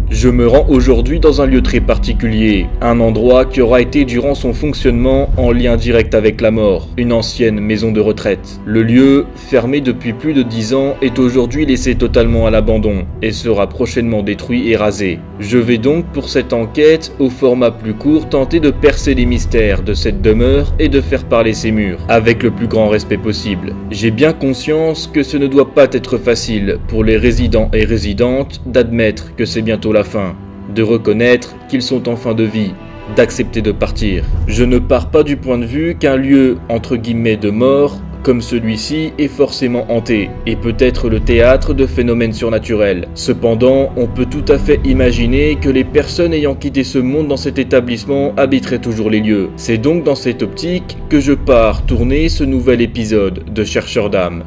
Je me rends aujourd'hui dans un lieu très particulier, un endroit qui aura été durant son fonctionnement en lien direct avec la mort, une ancienne maison de retraite. Le lieu, fermé depuis plus de 10 ans, est aujourd'hui laissé totalement à l'abandon et sera prochainement détruit et rasé. Je vais donc pour cette enquête, au format plus court, tenter de percer les mystères de cette demeure et de faire parler ses murs, avec le plus grand respect possible. J'ai bien conscience que ce ne doit pas être facile pour les résidents et résidentes d'admettre que c'est bientôt la fin, de reconnaître qu'ils sont en fin de vie, d'accepter de partir. Je ne pars pas du point de vue qu'un lieu entre guillemets de mort comme celui-ci est forcément hanté et peut être le théâtre de phénomènes surnaturels. Cependant, on peut tout à fait imaginer que les personnes ayant quitté ce monde dans cet établissement habiteraient toujours les lieux. C'est donc dans cette optique que je pars tourner ce nouvel épisode de Chercheurs d'âme.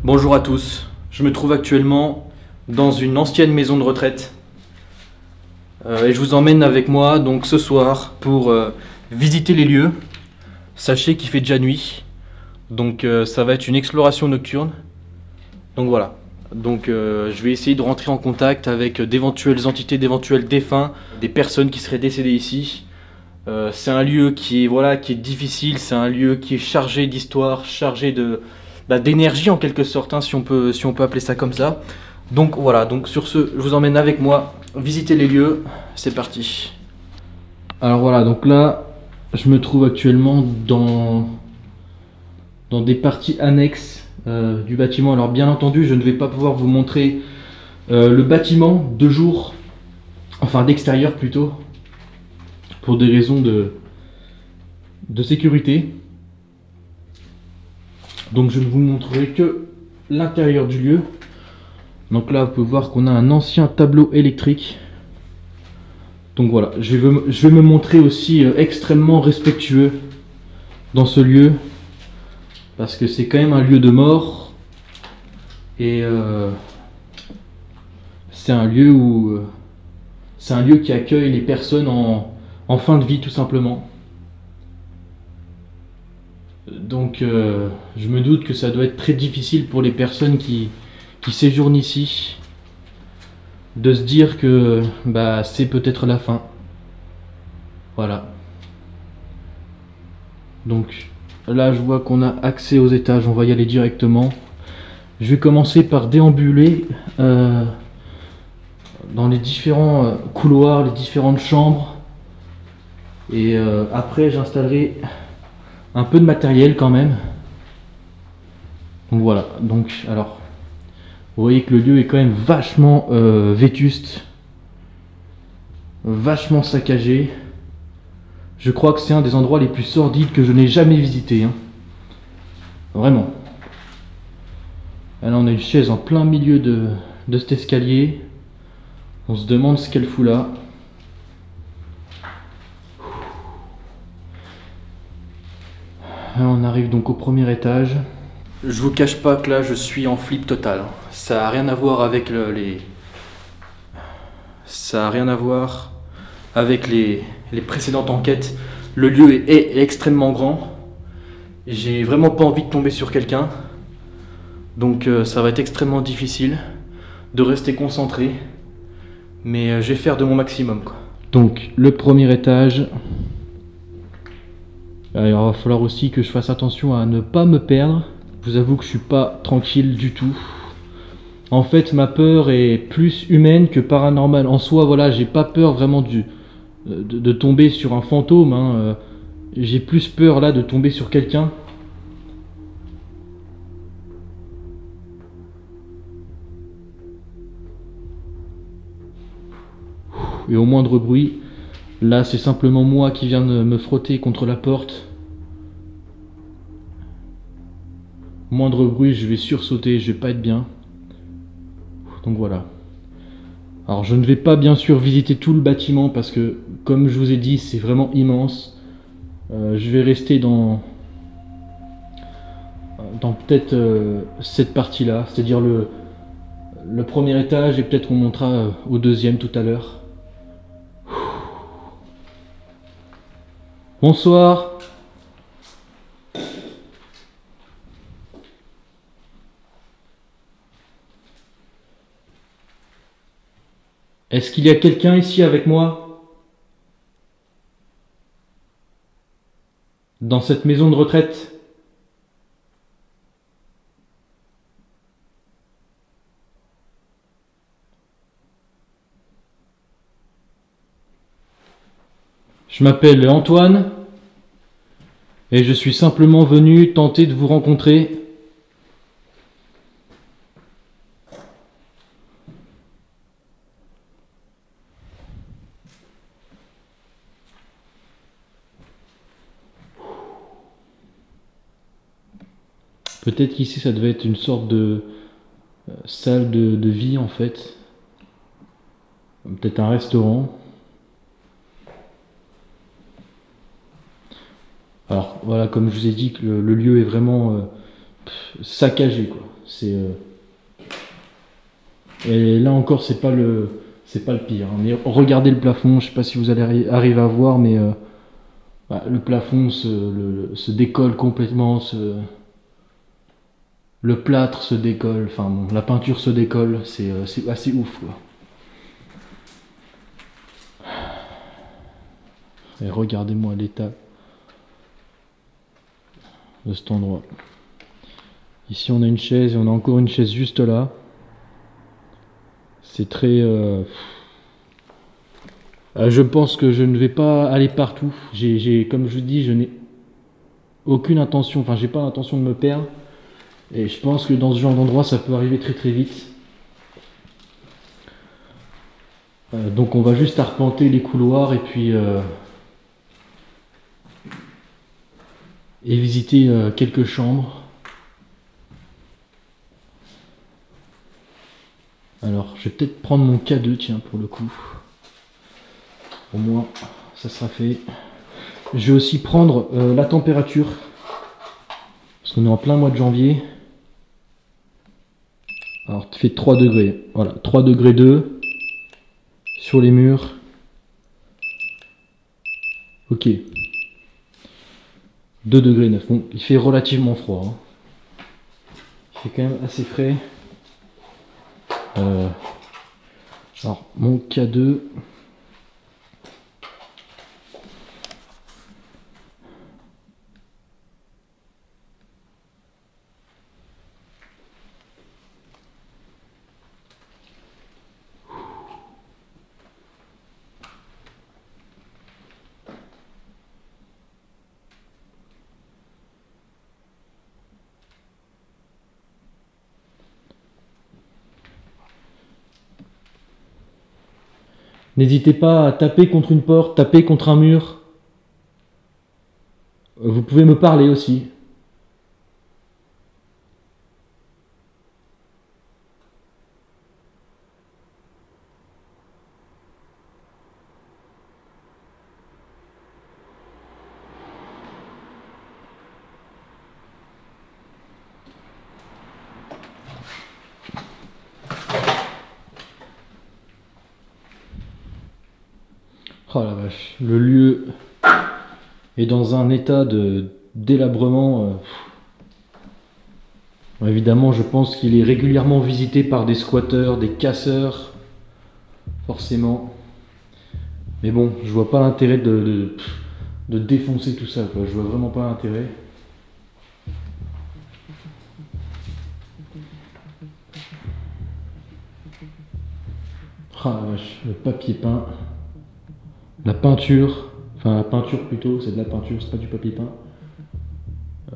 Bonjour à tous, je me trouve actuellement dans une ancienne maison de retraite et je vous emmène avec moi donc ce soir pour visiter les lieux. Sachez qu'il fait déjà nuit, donc ça va être une exploration nocturne. Donc voilà, donc je vais essayer de rentrer en contact avec d'éventuelles entités, d'éventuels défunts, des personnes qui seraient décédées ici. C'est un lieu qui est difficile, c'est un lieu qui est chargé d'histoire, chargé d'énergie en quelque sorte, hein, si on peut appeler ça comme ça. Donc voilà, donc sur ce, je vous emmène avec moi visiter les lieux, c'est parti. Alors voilà, donc là, je me trouve actuellement dans des parties annexes du bâtiment. Alors bien entendu, je ne vais pas pouvoir vous montrer le bâtiment de jour, enfin d'extérieur plutôt, pour des raisons de sécurité. Donc je ne vous montrerai que l'intérieur du lieu. Donc là vous pouvez voir qu'on a un ancien tableau électrique. Donc voilà, je vais me montrer aussi extrêmement respectueux dans ce lieu. Parce que c'est quand même un lieu de mort. Et c'est un lieu qui accueille les personnes en fin de vie tout simplement. Donc je me doute que ça doit être très difficile pour les personnes qui séjournent ici de se dire que c'est peut-être la fin. Voilà. Donc là je vois qu'on a accès aux étages, on va y aller directement. Je vais commencer par déambuler dans les différents couloirs, les différentes chambres. Et après j'installerai un peu de matériel quand même. Donc voilà, donc alors vous voyez que le lieu est quand même vachement vétuste, vachement saccagé. Je crois que c'est un des endroits les plus sordides que je n'ai jamais visité, hein. Vraiment. Alors on a une chaise en plein milieu de cet escalier. On se demande ce qu'elle fout là. Alors on arrive donc au premier étage. Je vous cache pas que là je suis en flip total. Ça n'a rien à voir avec les précédentes enquêtes. Le lieu est extrêmement grand. J'ai vraiment pas envie de tomber sur quelqu'un. Donc ça va être extrêmement difficile de rester concentré, mais je vais faire de mon maximum, quoi. Donc le premier étage. Alors, il va falloir aussi que je fasse attention à ne pas me perdre. Je vous avoue que je suis pas tranquille du tout. En fait, ma peur est plus humaine que paranormale. En soi, voilà, j'ai pas peur vraiment de tomber sur un fantôme, hein. J'ai plus peur là de tomber sur quelqu'un. Et au moindre bruit, là c'est simplement moi qui viens de me frotter contre la porte. Moindre bruit, je vais sursauter, je vais pas être bien. Donc voilà. Alors je ne vais pas bien sûr visiter tout le bâtiment parce que, comme je vous ai dit, c'est vraiment immense. Je vais rester dans peut-être cette partie-là, c'est-à-dire le premier étage, et peut-être on montera au deuxième tout à l'heure. Bonsoir. Est-ce qu'il y a quelqu'un ici avec moi? Dans cette maison de retraite? Je m'appelle Antoine et je suis simplement venu tenter de vous rencontrer. Peut-être qu'ici ça devait être une sorte de salle de vie en fait. Peut-être un restaurant. Alors voilà, comme je vous ai dit, que le lieu est vraiment saccagé, quoi. Et là encore, c'est pas le pire, hein. Mais regardez le plafond, je sais pas si vous allez arriver à voir, mais le plafond se décolle complètement, le plâtre se décolle, enfin bon, la peinture se décolle, c'est assez ouf, quoi. Et regardez-moi l'état de cet endroit. Ici on a une chaise et on a encore une chaise juste là. C'est très... je pense que je ne vais pas aller partout. Comme je vous dis, je n'ai aucune intention, enfin j'ai pas l'intention de me perdre. Et je pense que dans ce genre d'endroit ça peut arriver très très vite. Donc on va juste arpenter les couloirs et puis... et visiter quelques chambres. Alors, je vais peut-être prendre mon K2, tiens, pour le coup. Au moins, ça sera fait. Je vais aussi prendre la température. Parce qu'on est en plein mois de janvier. Alors, tu fais 3 degrés. Voilà, 3 degrés 2 sur les murs. Ok. 2 degrés 9. Bon, il fait relativement froid, hein. Il fait quand même assez frais. Alors, mon K2. N'hésitez pas à taper contre une porte, taper contre un mur. Vous pouvez me parler aussi. Oh la vache, le lieu est dans un état de délabrement Bon, évidemment, je pense qu'il est régulièrement visité par des squatteurs, des casseurs, forcément. Mais bon, je vois pas l'intérêt de défoncer tout ça, quoi. Je vois vraiment pas l'intérêt. Ah la vache, le papier peint, la peinture, enfin la peinture plutôt, c'est de la peinture, c'est pas du papier peint.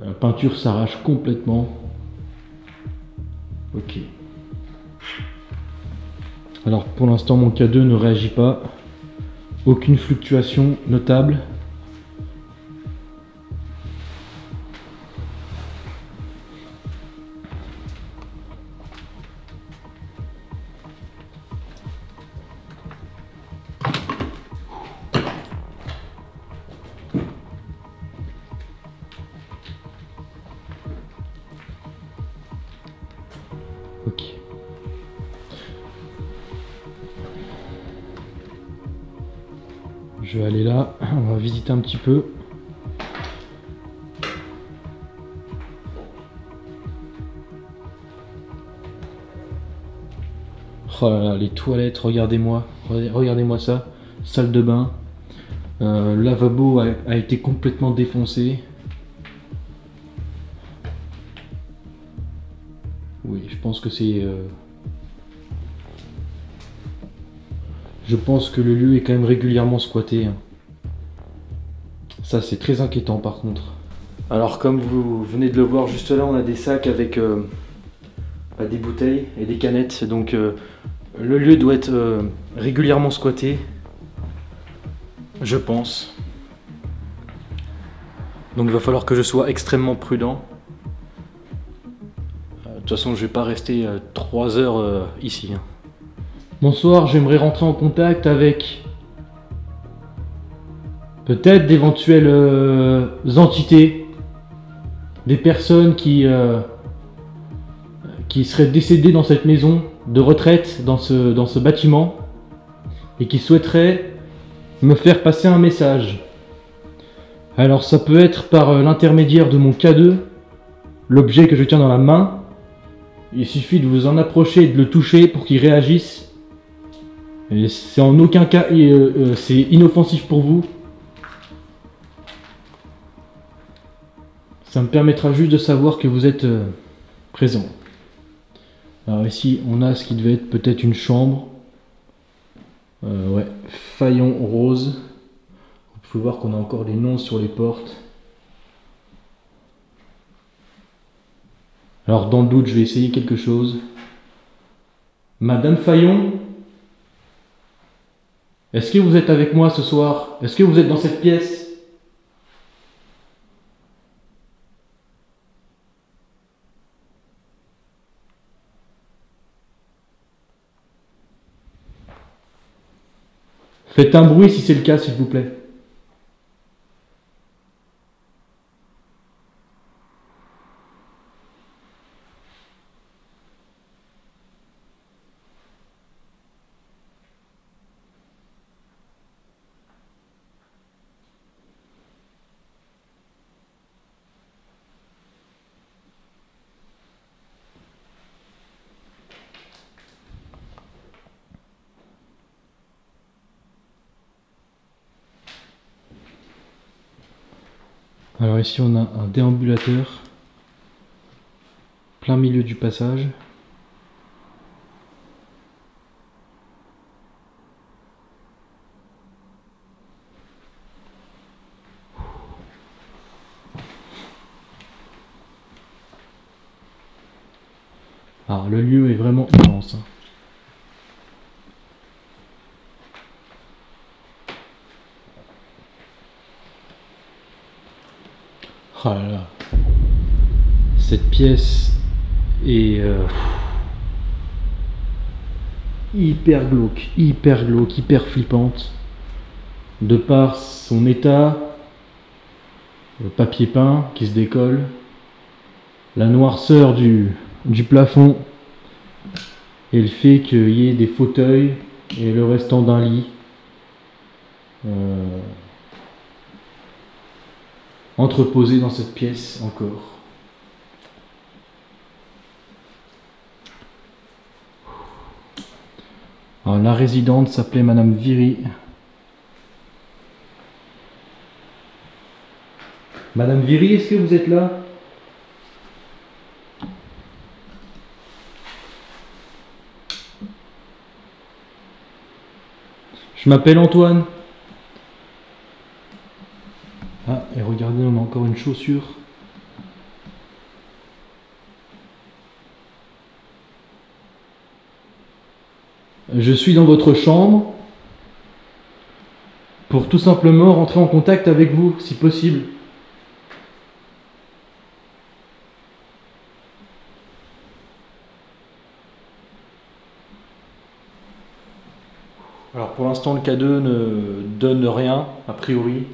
La peinture s'arrache complètement. Ok. Alors pour l'instant mon K2 ne réagit pas. Aucune fluctuation notable. Ok. Je vais aller là, on va visiter un petit peu. Oh là là, les toilettes, regardez-moi, regardez-moi ça. Salle de bain. Le lavabo a été complètement défoncé. Oui, je pense que c'est... Je pense que le lieu est quand même régulièrement squatté. Ça, c'est très inquiétant par contre. Alors comme vous venez de le voir, juste là, on a des sacs avec des bouteilles et des canettes. Donc le lieu doit être régulièrement squatté. Je pense. Donc il va falloir que je sois extrêmement prudent. De toute façon, je vais pas rester 3 heures ici. Bonsoir, j'aimerais rentrer en contact avec peut-être d'éventuelles entités, des personnes qui seraient décédées dans cette maison de retraite, dans ce bâtiment, et qui souhaiteraient me faire passer un message. Alors ça peut être par l'intermédiaire de mon K2, l'objet que je tiens dans la main. Il suffit de vous en approcher et de le toucher pour qu'il réagisse. Et c'est en aucun cas c'est inoffensif pour vous. Ça me permettra juste de savoir que vous êtes présent. Alors ici on a ce qui devait être peut-être une chambre. Ouais, faïon rose. Vous pouvez voir qu'on a encore des noms sur les portes. Alors dans le doute, je vais essayer quelque chose. Madame Fayon, est-ce que vous êtes avec moi ce soir? Est-ce que vous êtes dans cette pièce? Faites un bruit si c'est le cas, s'il vous plaît. Alors ici on a un déambulateur, plein milieu du passage. Alors le lieu est vraiment immense. Oh là là. Cette pièce est hyper glauque, hyper flippante. De par son état, le papier peint qui se décolle, la noirceur du plafond et le fait qu'il y ait des fauteuils et le restant d'un lit. Entreposé dans cette pièce encore. Alors, la résidente s'appelait Madame Viry. Madame Viry, est-ce que vous êtes là? Je m'appelle Antoine. Ah, et regardez, on a encore une chaussure. Je suis dans votre chambre pour tout simplement rentrer en contact avec vous, si possible. Alors pour l'instant, le K2 ne donne rien, a priori.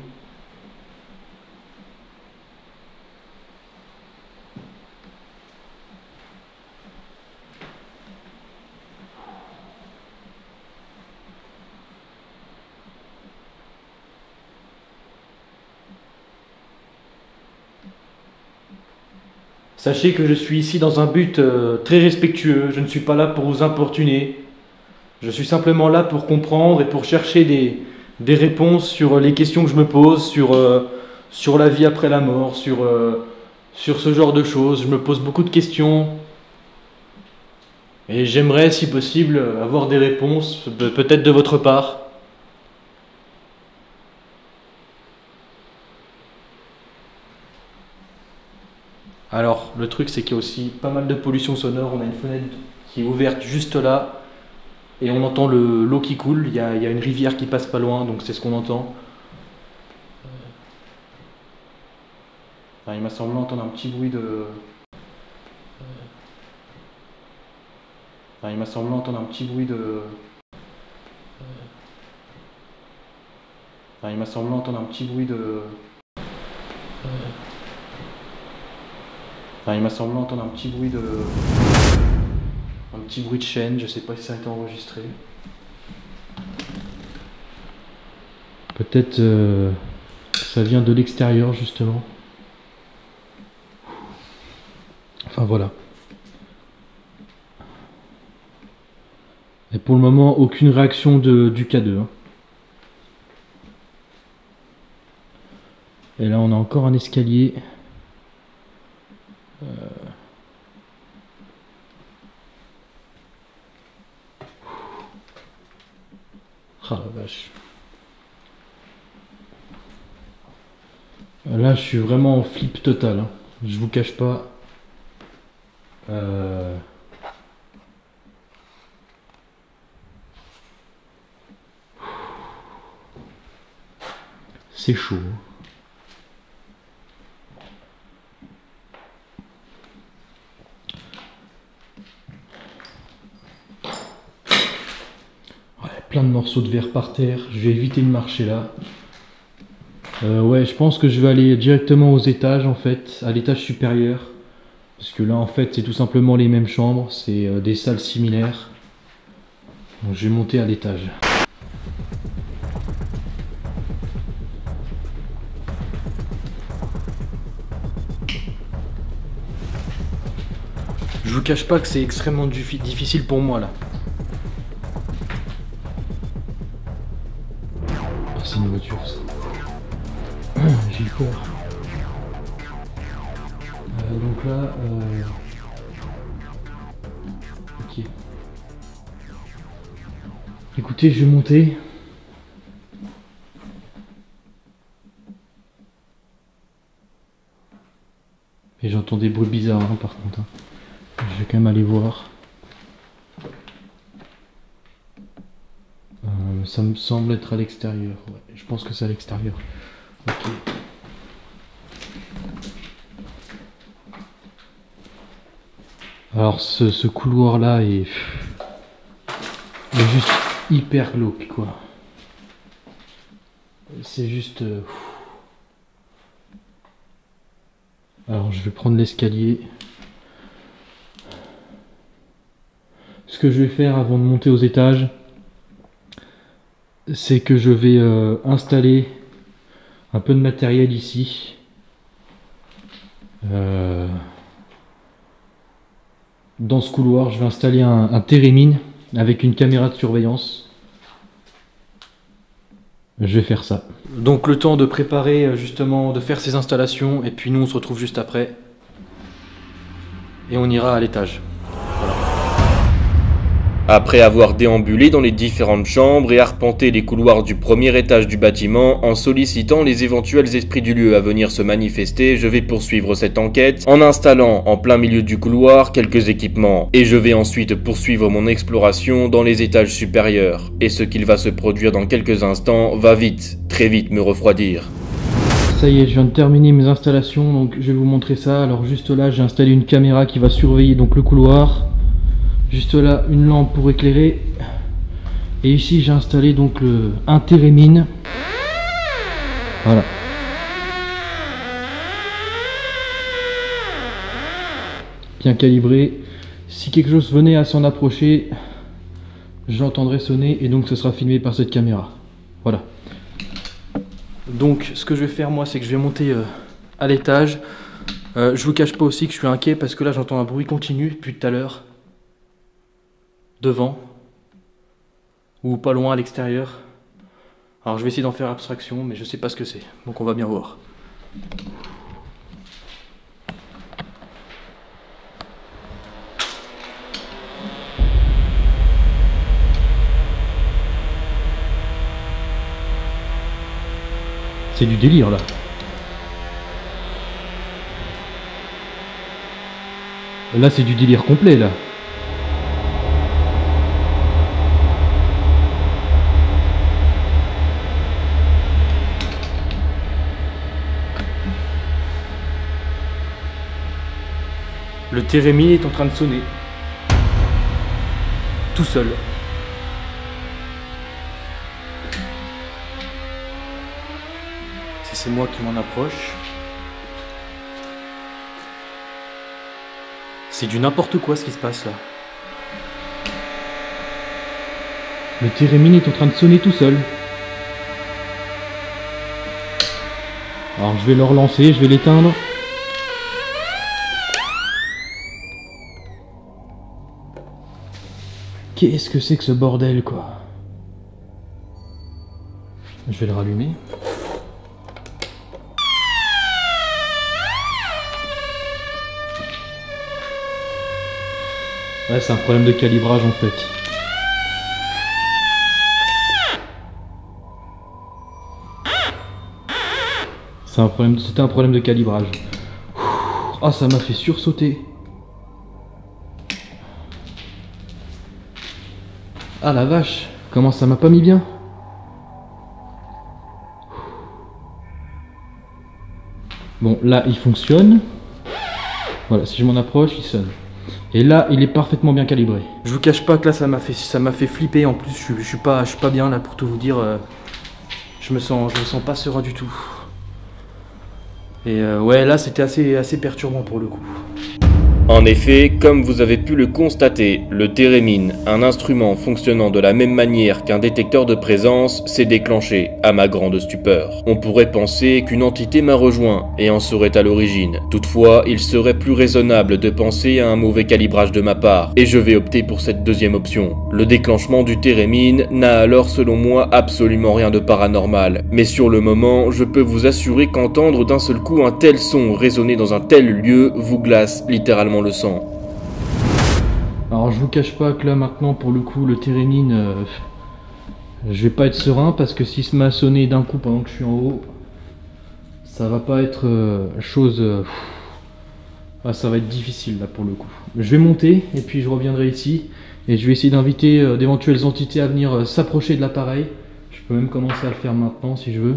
Sachez que je suis ici dans un but très respectueux, je ne suis pas là pour vous importuner. Je suis simplement là pour comprendre et pour chercher des réponses sur les questions que je me pose, sur la vie après la mort, sur ce genre de choses. Je me pose beaucoup de questions et j'aimerais, si possible, avoir des réponses, peut-être de votre part. Alors, le truc, c'est qu'il y a aussi pas mal de pollution sonore. On a une fenêtre qui est ouverte juste là. Et on entend l'eau qui coule. Il y a une rivière qui passe pas loin, donc c'est ce qu'on entend. Enfin, il m'a semblé entendre un petit bruit de... Enfin, il m'a semblé entendre un petit bruit de... Enfin, il m'a semblé entendre un petit bruit de... Enfin, il m'a semblé entendre un petit bruit de... Un petit bruit de chaîne, je sais pas si ça a été enregistré. Peut-être ça vient de l'extérieur justement. Enfin voilà. Et pour le moment, aucune réaction du K2. Hein. Et là, on a encore un escalier. Ah la vache. Là, je suis vraiment en flip total. Hein. Je vous cache pas. C'est chaud. Ouais, plein de morceaux de verre par terre. Je vais éviter de marcher là. Ouais, je pense que je vais aller directement aux étages en fait, à l'étage supérieur. Parce que là en fait c'est tout simplement les mêmes chambres, c'est des salles similaires. Donc je vais monter à l'étage. Je vous cache pas que c'est extrêmement difficile pour moi là. Ah, c'est une voiture ça. J'ai peur. Donc là, ok. Écoutez, je vais monter. Et j'entends des bruits bizarres hein, par contre. Hein. Je vais quand même aller voir. Ça me semble être à l'extérieur. Ouais, je pense que c'est à l'extérieur. Ok. Alors ce couloir là est juste hyper glauque quoi. C'est juste... Alors je vais prendre l'escalier. Ce que je vais faire avant de monter aux étages, c'est que je vais installer un peu de matériel ici. Dans ce couloir, je vais installer un térémine avec une caméra de surveillance. Je vais faire ça. Donc le temps de préparer justement, de faire ces installations, et puis nous on se retrouve juste après. Et on ira à l'étage. Après avoir déambulé dans les différentes chambres et arpenté les couloirs du premier étage du bâtiment en sollicitant les éventuels esprits du lieu à venir se manifester, je vais poursuivre cette enquête en installant en plein milieu du couloir quelques équipements. Et je vais ensuite poursuivre mon exploration dans les étages supérieurs. Et ce qu'il va se produire dans quelques instants va vite, très vite me refroidir. Ça y est, je viens de terminer mes installations, donc je vais vous montrer ça. Alors juste là, j'ai installé une caméra qui va surveiller donc le couloir. Juste là, une lampe pour éclairer. Et ici, j'ai installé donc un térémine. Voilà. Bien calibré. Si quelque chose venait à s'en approcher, j'entendrai sonner et donc ce sera filmé par cette caméra. Voilà. Donc, ce que je vais faire moi, c'est que je vais monter à l'étage. Je vous cache pas aussi que je suis inquiet parce que là, j'entends un bruit continu depuis tout à l'heure. Devant ou pas loin à l'extérieur. Alors je vais essayer d'en faire abstraction, mais je sais pas ce que c'est, donc on va bien voir. C'est du délire là. Là c'est du délire complet là. Le térémine est en train de sonner. Tout seul. C'est moi qui m'en approche. C'est du n'importe quoi ce qui se passe là. Le térémine est en train de sonner tout seul. Alors je vais le relancer, je vais l'éteindre. Qu'est-ce que c'est que ce bordel quoi? Je vais le rallumer. Ouais, c'est un problème de calibrage en fait. C'était un problème de calibrage. Ah, ça m'a fait sursauter. Ah la vache, comment ça m'a pas mis bien? Bon, là il fonctionne. Voilà, si je m'en approche, il sonne. Et là, il est parfaitement bien calibré. Je vous cache pas que là, ça m'a fait flipper. En plus, je suis pas bien là pour tout vous dire. Je me sens pas serein du tout. Et ouais, là, c'était assez perturbant pour le coup. En effet, comme vous avez pu le constater, le térémine, un instrument fonctionnant de la même manière qu'un détecteur de présence, s'est déclenché, à ma grande stupeur. On pourrait penser qu'une entité m'a rejoint et en serait à l'origine. Toutefois, il serait plus raisonnable de penser à un mauvais calibrage de ma part, et je vais opter pour cette deuxième option. Le déclenchement du térémine n'a alors selon moi absolument rien de paranormal, mais sur le moment, je peux vous assurer qu'entendre d'un seul coup un tel son résonner dans un tel lieu vous glace littéralement le sang. Alors je vous cache pas que là maintenant pour le coup le térémine je vais pas être serein parce que s'il se met à sonner d'un coup pendant que je suis en haut, ça va pas être ça va être difficile là pour le coup. Je vais monter et puis je reviendrai ici et je vais essayer d'inviter d'éventuelles entités à venir s'approcher de l'appareil. Je peux même commencer à le faire maintenant si je veux.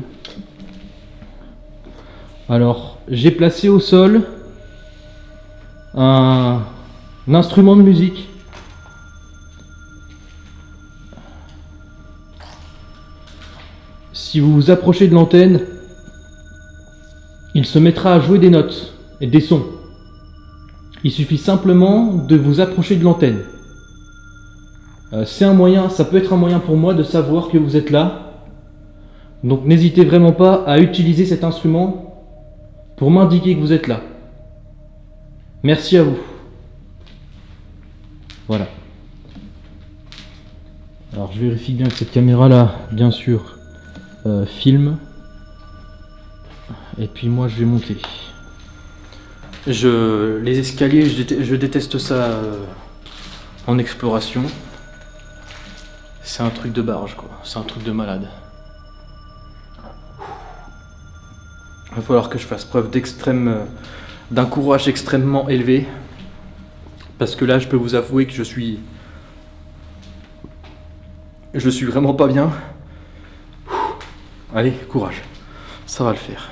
Alors j'ai placé au sol un instrument de musique. Si vous vous approchez de l'antenne, il se mettra à jouer des notes et des sons. Il suffit simplement de vous approcher de l'antenne. C'est un moyen, ça peut être un moyen pour moi de savoir que vous êtes là. Donc n'hésitez vraiment pas à utiliser cet instrument pour m'indiquer que vous êtes là. Merci à vous. Voilà. Alors je vérifie bien que cette caméra là, bien sûr, filme. Et puis moi je vais monter. Les escaliers, je déteste ça en exploration. C'est un truc de barge quoi, c'est un truc de malade. Il va falloir que je fasse preuve d'un courage extrêmement élevé. Parce que là je peux vous avouer que je suis vraiment pas bien. Allez, courage, ça va le faire.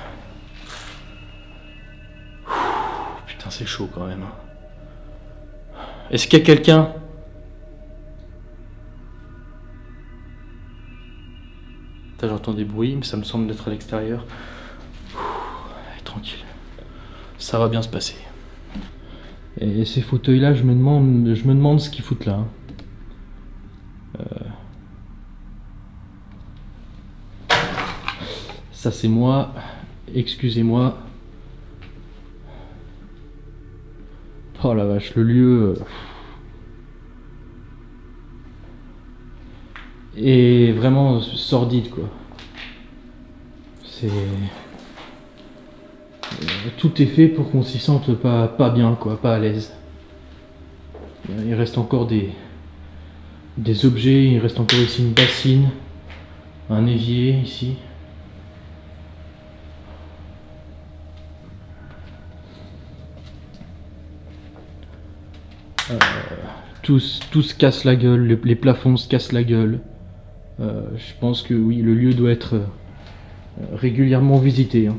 Putain, c'est chaud quand même. Est-ce qu'il y a quelqu'un? J'entends des bruits, mais ça me semble d'être à l'extérieur. Tranquille, ça va bien se passer. Et ces fauteuils là, je me demande ce qu'ils foutent là. Ça c'est moi, excusez-moi. Oh la vache, le lieu est vraiment sordide quoi. C'est... Tout est fait pour qu'on s'y sente pas bien quoi, pas à l'aise. Il reste encore des objets, il reste encore ici une bassine, un évier ici. Tout se casse la gueule, les plafonds se cassent la gueule. Je pense que oui, le lieu doit être régulièrement visité. Hein.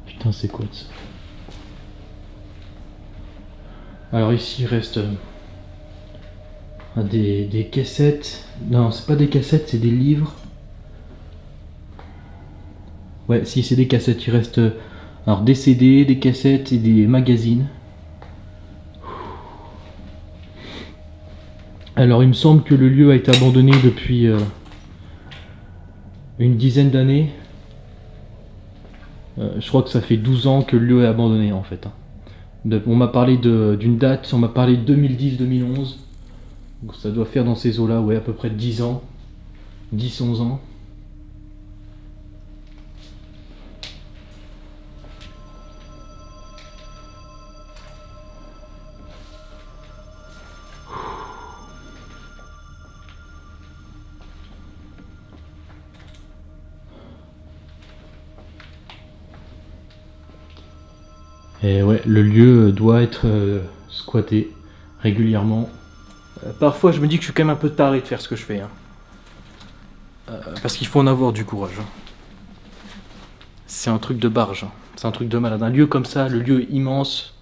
Putain, c'est quoi ça? Alors ici il reste des cassettes. Non, c'est pas des cassettes, c'est des livres. Ouais, si, c'est des cassettes. Il reste alors des CD, des cassettes et des magazines. Alors il me semble que le lieu a été abandonné depuis une dizaine d'années. Je crois que ça fait 12 ans que le lieu est abandonné en fait. On m'a parlé d'une date, on m'a parlé de 2010-2011. Donc ça doit faire dans ces eaux-là, ouais, à peu près 10 ans. 10-11 ans. Et ouais, le lieu doit être squatté régulièrement. Parfois je me dis que je suis quand même un peu taré de faire ce que je fais. Hein. Parce qu'il faut en avoir du courage. Hein. C'est un truc de barge, hein. C'est un truc de malade. Un lieu comme ça, le lieu immense,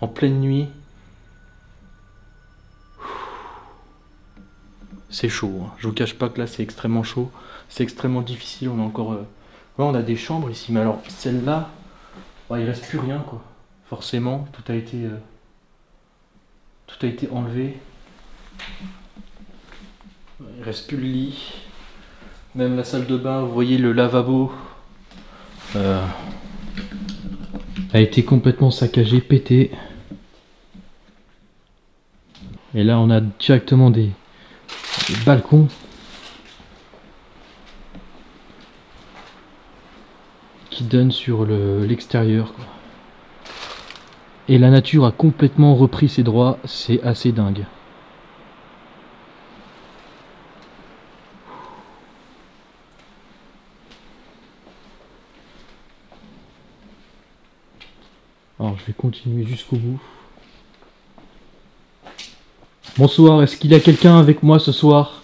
en pleine nuit. C'est chaud, hein. Je vous cache pas que là c'est extrêmement chaud. C'est extrêmement difficile, on a encore... Là on a des chambres ici, mais alors celle-là, bah, il reste plus rien quoi. Forcément, tout a été enlevé. Il reste plus le lit. Même la salle de bain, vous voyez le lavabo a été complètement saccagé, pété. Et là on a directement des balcons. Qui donnent sur l'extérieur. Et la nature a complètement repris ses droits, c'est assez dingue. Alors je vais continuer jusqu'au bout. Bonsoir, est-ce qu'il y a quelqu'un avec moi ce soir?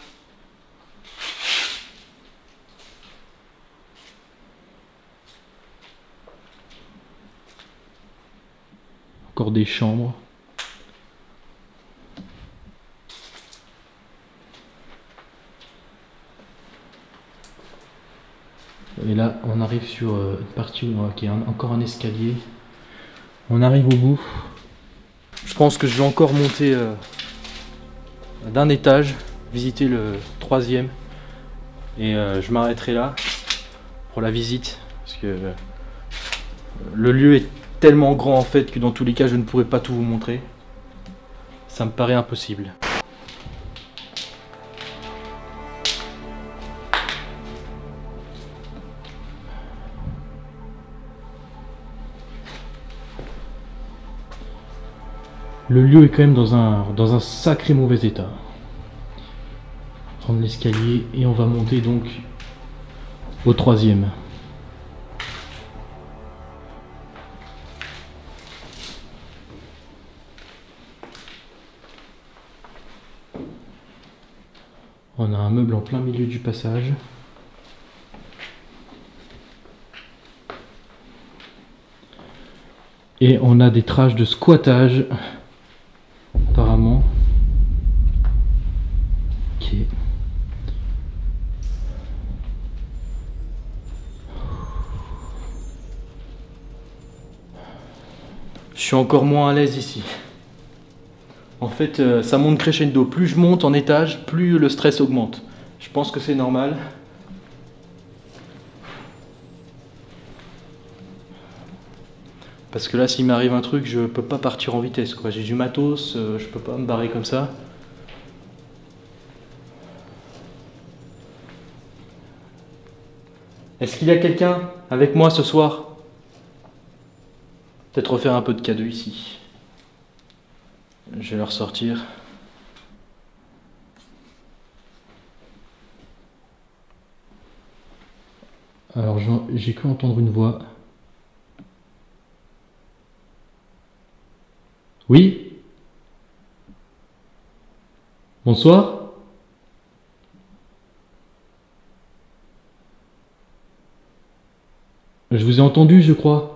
Encore des chambres. Et là, on arrive sur une partie où il y a encore un escalier. On arrive au bout. Je pense que je vais encore monter d'un étage, visiter le 3e. Et je m'arrêterai là. pour la visite, parce que le lieu est tellement grand en fait que dans tous les cas je ne pourrais pas tout vous montrer. Ça me paraît impossible. Le lieu est quand même dans un sacré mauvais état. Prendre l'escalier et on va monter donc au 3e. On a un meuble en plein milieu du passage. Et on a des traces de squattage. Apparemment. Ok. Je suis encore moins à l'aise ici. En fait, ça monte crescendo. Plus je monte en étage, plus le stress augmente. Je pense que c'est normal. Parce que là, s'il m'arrive un truc, je peux pas partir en vitesse, quoi. J'ai du matos, je peux pas me barrer comme ça. Est-ce qu'il y a quelqu'un avec moi ce soir? Peut-être refaire un peu de cadeau ici. Je vais leur sortir. Alors j'ai cru entendre une voix. Oui? Bonsoir? Je vous ai entendu, je crois.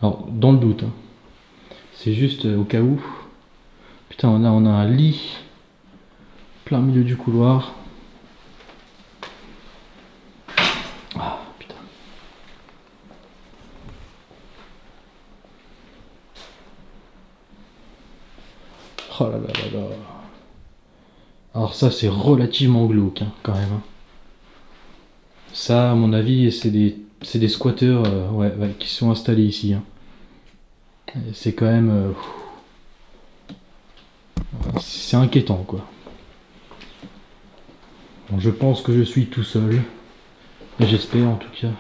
Alors, dans le doute, hein. C'est juste au cas où. Putain, on a un lit plein milieu du couloir. Ah, putain. Oh là là là là. Alors ça, c'est relativement glauque, hein, quand même. Hein. Ça, à mon avis, c'est des squatteurs ouais, qui sont installés ici. Hein. C'est quand même... c'est inquiétant, quoi. Bon, je pense que je suis tout seul. J'espère, en tout cas.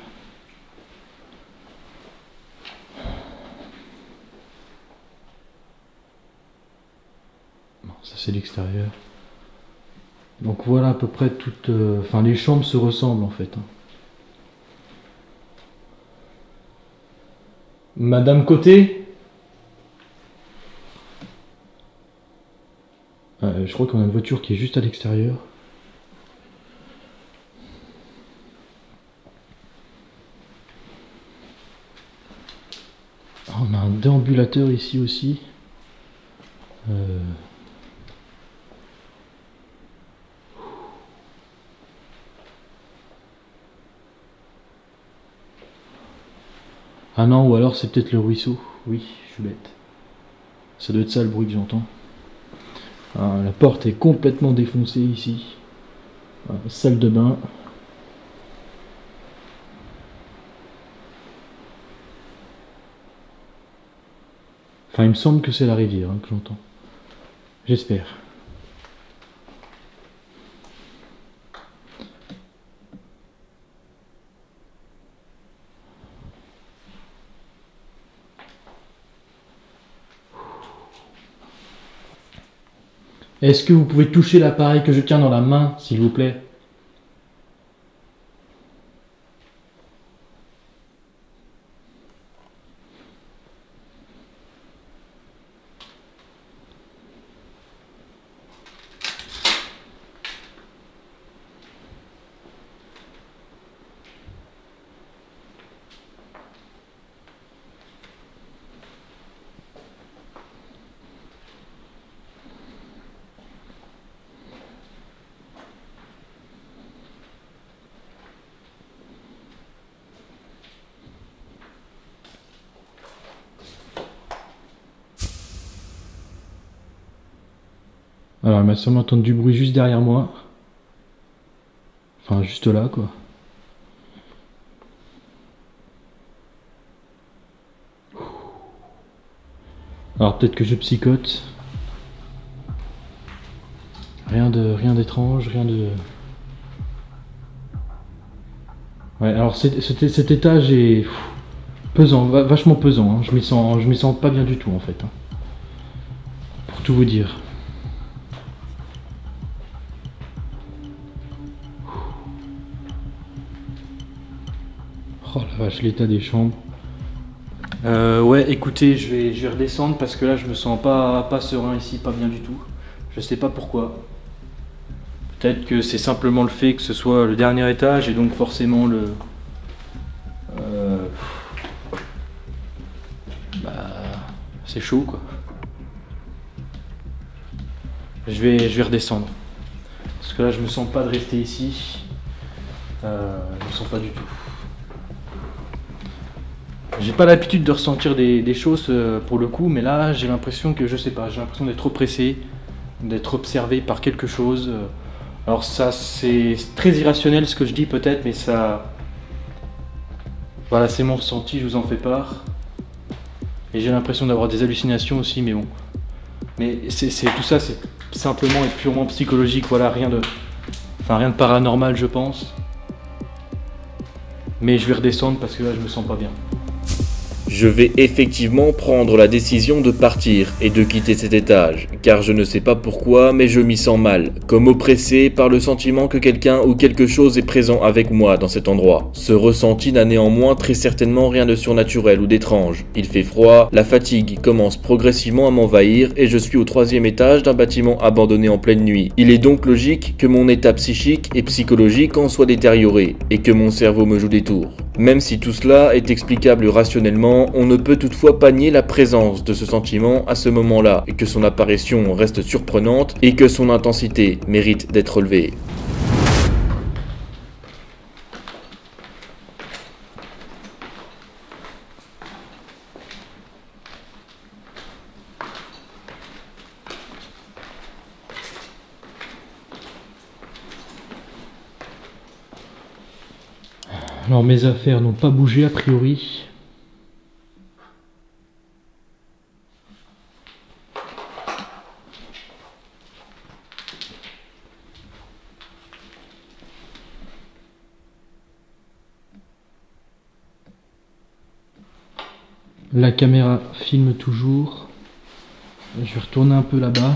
Bon, ça, c'est l'extérieur. Donc voilà à peu près toutes... Enfin, les chambres se ressemblent, en fait. Hein. Madame Côté? Je crois qu'on a une voiture qui est juste à l'extérieur. On a un déambulateur ici aussi. Ah non, ou alors c'est peut-être le ruisseau. Oui, je suis bête. Ça doit être ça le bruit que j'entends. Ah, la porte est complètement défoncée ici. Ah, salle de bain. Enfin, il me semble que c'est la rivière hein, que j'entends. J'espère. Est-ce que vous pouvez toucher l'appareil que je tiens dans la main, s'il vous plaît? Alors, elle m'a sûrement entendu du bruit juste derrière moi. Enfin, juste là, quoi. Alors peut-être que je psychote. Rien d'étrange, rien de... Ouais, alors cet étage est pesant, vachement pesant. Hein. Je m'y sens pas bien du tout en fait. Hein. Pour tout vous dire. Oh la vache, l'état des chambres. Ouais, écoutez, je vais redescendre parce que là je me sens pas serein ici, pas bien du tout. Je sais pas pourquoi. Peut-être que c'est simplement le fait que ce soit le dernier étage et donc forcément le... c'est chaud quoi. Je vais redescendre. Parce que là je me sens pas de rester ici. Je me sens pas du tout. J'ai pas l'habitude de ressentir des choses pour le coup, mais là j'ai l'impression que je sais pas, j'ai l'impression d'être oppressé, d'être observé par quelque chose. Alors ça c'est très irrationnel ce que je dis peut-être, mais ça... Voilà, c'est mon ressenti, je vous en fais part. Et j'ai l'impression d'avoir des hallucinations aussi, mais bon. Mais tout ça c'est simplement et purement psychologique, voilà, rien de paranormal je pense. Mais je vais redescendre parce que là je me sens pas bien. Je vais effectivement prendre la décision de partir et de quitter cet étage, car je ne sais pas pourquoi, mais je m'y sens mal, comme oppressé par le sentiment que quelqu'un ou quelque chose est présent avec moi dans cet endroit. Ce ressenti n'a néanmoins très certainement rien de surnaturel ou d'étrange. Il fait froid, la fatigue commence progressivement à m'envahir et je suis au 3e étage d'un bâtiment abandonné en pleine nuit. Il est donc logique que mon état psychique et psychologique en soit détérioré et que mon cerveau me joue des tours. Même si tout cela est explicable rationnellement, on ne peut toutefois pas nier la présence de ce sentiment à ce moment-là, et que son apparition reste surprenante et que son intensité mérite d'être relevée. Alors mes affaires n'ont pas bougé a priori. La caméra filme toujours. Je vais retourner un peu là-bas.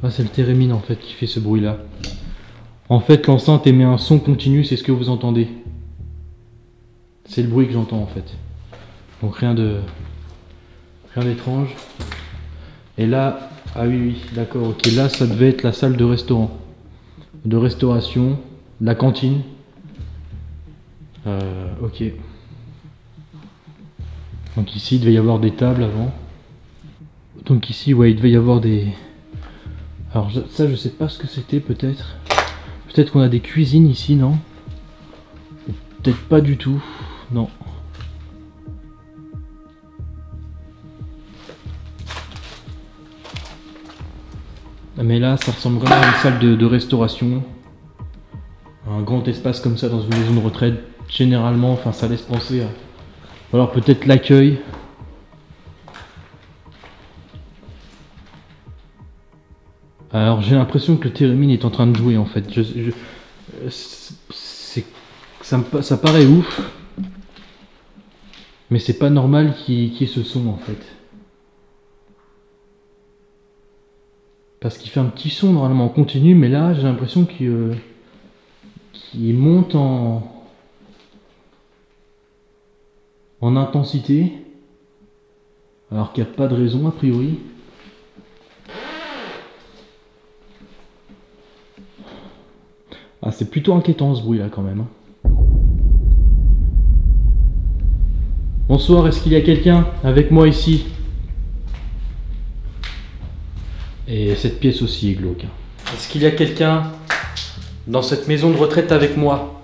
Ah, c'est le térémine en fait qui fait ce bruit là. En fait l'enceinte émet un son continu, c'est ce que vous entendez. C'est le bruit que j'entends en fait. Donc rien d'étrange. Et là, ah oui, d'accord, ok, là ça devait être la salle de restaurant. De restauration, la cantine. Ok. Donc ici il devait y avoir des tables avant. Donc ici, ouais, il devait y avoir des... Alors ça je sais pas ce que c'était peut-être. Peut-être qu'on a des cuisines ici, non? Peut-être pas du tout, non. Mais là, ça ressemble vraiment à une salle de restauration. Un grand espace comme ça dans une maison de retraite, généralement, enfin ça laisse penser à... Ou alors peut-être l'accueil. Alors j'ai l'impression que le térémine est en train de jouer en fait. Ça paraît ouf, mais c'est pas normal qu'il y ait ce son en fait. Parce qu'il fait un petit son normalement en continu, mais là j'ai l'impression qu'il monte en intensité, alors qu'il n'y a pas de raison a priori. Ah, c'est plutôt inquiétant ce bruit là quand même. Bonsoir, est-ce qu'il y a quelqu'un avec moi ici? Et cette pièce aussi est glauque. Est-ce qu'il y a quelqu'un dans cette maison de retraite avec moi?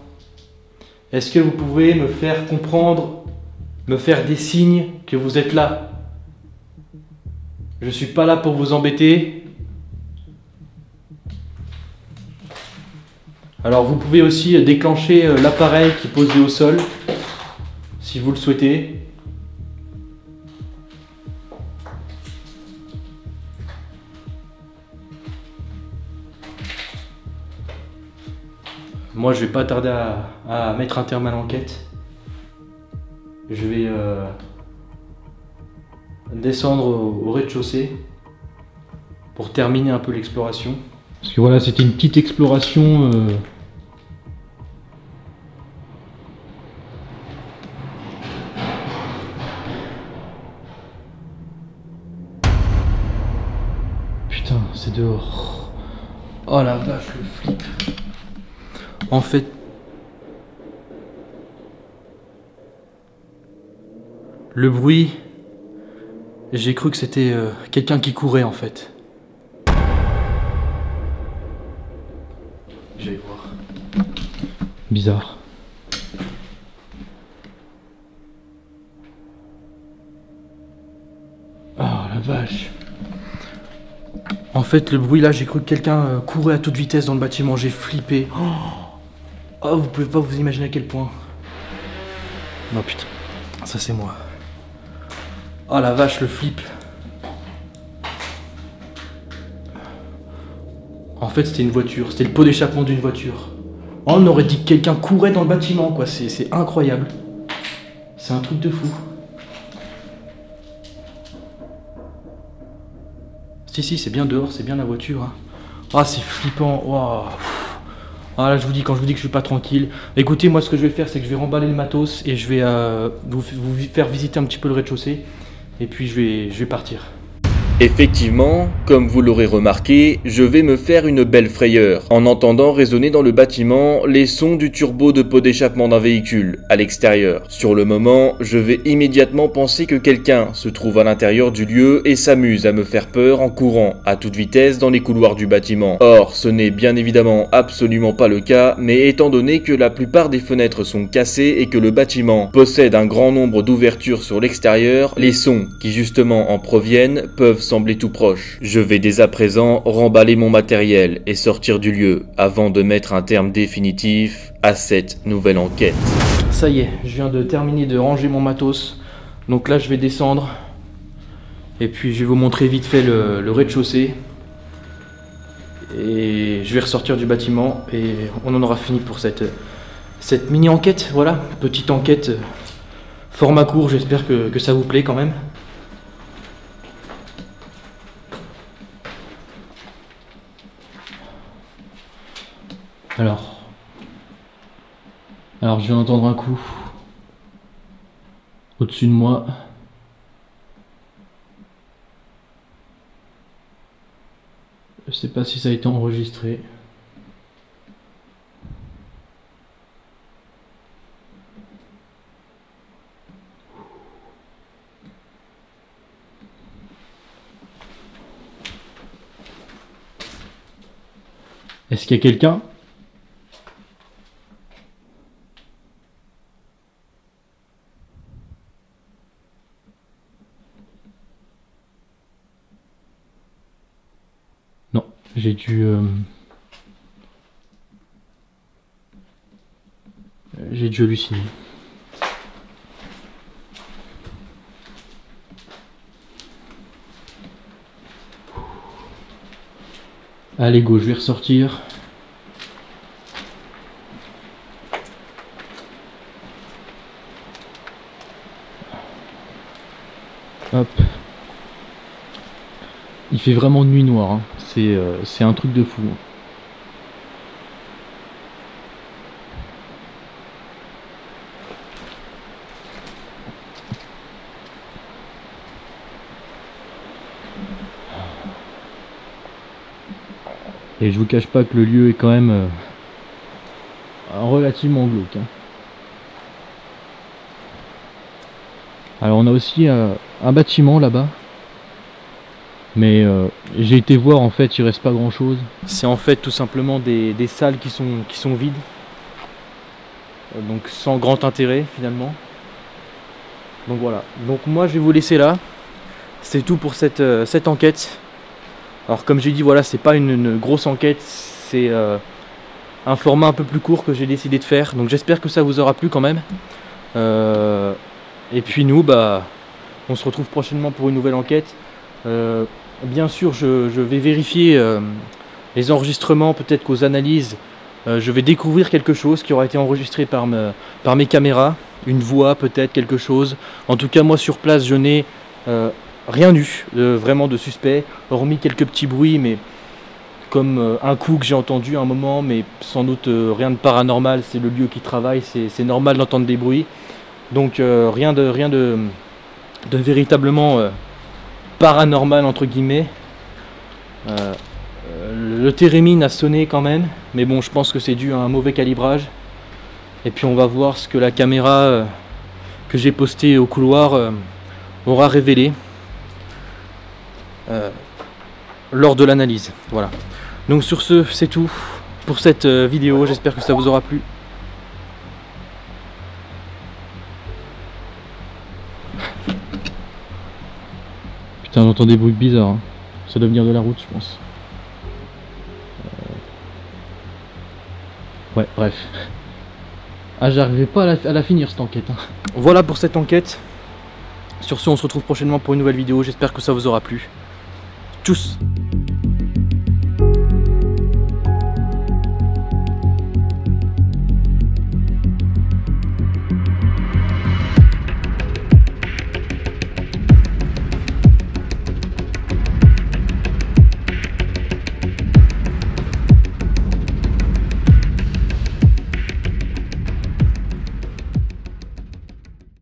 Est-ce que vous pouvez me faire comprendre, me faire des signes que vous êtes là? Je suis pas là pour vous embêter. Alors vous pouvez aussi déclencher l'appareil qui est posé au sol, si vous le souhaitez. Moi je vais pas tarder à mettre un terme à l'enquête. Je vais descendre au rez-de-chaussée pour terminer un peu l'exploration. Parce que voilà, c'était une petite exploration. Putain, c'est dehors. Oh la vache, le flip. En fait, le bruit, j'ai cru que c'était quelqu'un qui courait en fait. J'allais voir. Bizarre. Oh la vache. En fait, le bruit là, j'ai cru que quelqu'un courait à toute vitesse dans le bâtiment. J'ai flippé. Oh, vous pouvez pas vous imaginer à quel point. Non putain, ça c'est moi. Oh la vache, le flip. En fait, c'était une voiture. C'était le pot d'échappement d'une voiture. Oh, on aurait dit que quelqu'un courait dans le bâtiment, quoi. C'est incroyable. C'est un truc de fou. Si, c'est bien dehors, c'est bien la voiture. Hein. Ah, c'est flippant. Wow. Ah là, je vous dis, quand je vous dis que je suis pas tranquille. Écoutez, moi, ce que je vais faire, c'est que je vais remballer le matos et je vais vous faire visiter un petit peu le rez-de-chaussée. Et puis, je vais partir. Effectivement, comme vous l'aurez remarqué, je vais me faire une belle frayeur en entendant résonner dans le bâtiment les sons du turbo de pot d'échappement d'un véhicule à l'extérieur. Sur le moment, je vais immédiatement penser que quelqu'un se trouve à l'intérieur du lieu et s'amuse à me faire peur en courant à toute vitesse dans les couloirs du bâtiment. Or, ce n'est bien évidemment absolument pas le cas, mais étant donné que la plupart des fenêtres sont cassées et que le bâtiment possède un grand nombre d'ouvertures sur l'extérieur, les sons qui justement en proviennent peuvent sembler tout proches. Je vais dès à présent remballer mon matériel et sortir du lieu avant de mettre un terme définitif à cette nouvelle enquête. Ça y est, je viens de terminer de ranger mon matos. Donc là, je vais descendre. Et puis, je vais vous montrer vite fait le rez-de-chaussée. Et je vais ressortir du bâtiment. Et on en aura fini pour cette mini-enquête. Voilà, petite enquête format court. J'espère que ça vous plaît quand même. Alors je viens d'entendre un coup au-dessus de moi. Je sais pas si ça a été enregistré. Est-ce qu'il y a quelqu'un ? Non, j'ai dû halluciner. Allez go, je vais ressortir. Hop. Il fait vraiment nuit noire, hein. C'est un truc de fou. Et je vous cache pas que le lieu est quand même relativement glauque. Hein. Alors on a aussi un bâtiment là-bas. Mais j'ai été voir, en fait il reste pas grand chose. C'est en fait tout simplement des salles qui sont vides. Donc sans grand intérêt finalement. Donc voilà. Donc moi je vais vous laisser là. C'est tout pour cette enquête. Alors comme j'ai dit, voilà, c'est pas une grosse enquête. C'est un format un peu plus court que j'ai décidé de faire. Donc j'espère que ça vous aura plu quand même. Et puis nous, on se retrouve prochainement pour une nouvelle enquête. Bien sûr, je vais vérifier les enregistrements, peut-être qu'aux analyses, je vais découvrir quelque chose qui aura été enregistré par mes caméras, une voix peut-être, quelque chose. En tout cas, moi sur place, je n'ai rien eu vraiment de suspect, hormis quelques petits bruits, mais comme un coup que j'ai entendu à un moment, mais sans doute rien de paranormal, c'est le lieu qui travaille, c'est normal d'entendre des bruits. Donc rien de véritablement paranormal entre guillemets. Le térémine a sonné quand même, mais bon, je pense que c'est dû à un mauvais calibrage. Et puis on va voir ce que la caméra que j'ai postée au couloir aura révélé lors de l'analyse. Voilà. Donc sur ce, c'est tout pour cette vidéo. J'espère que ça vous aura plu. Putain, on entend des bruits bizarres. Hein. Ça doit venir de la route, je pense. Ouais, bref. Ah, j'arrivais pas à la finir cette enquête. Hein. Voilà pour cette enquête. Sur ce, on se retrouve prochainement pour une nouvelle vidéo. J'espère que ça vous aura plu. Tchuss!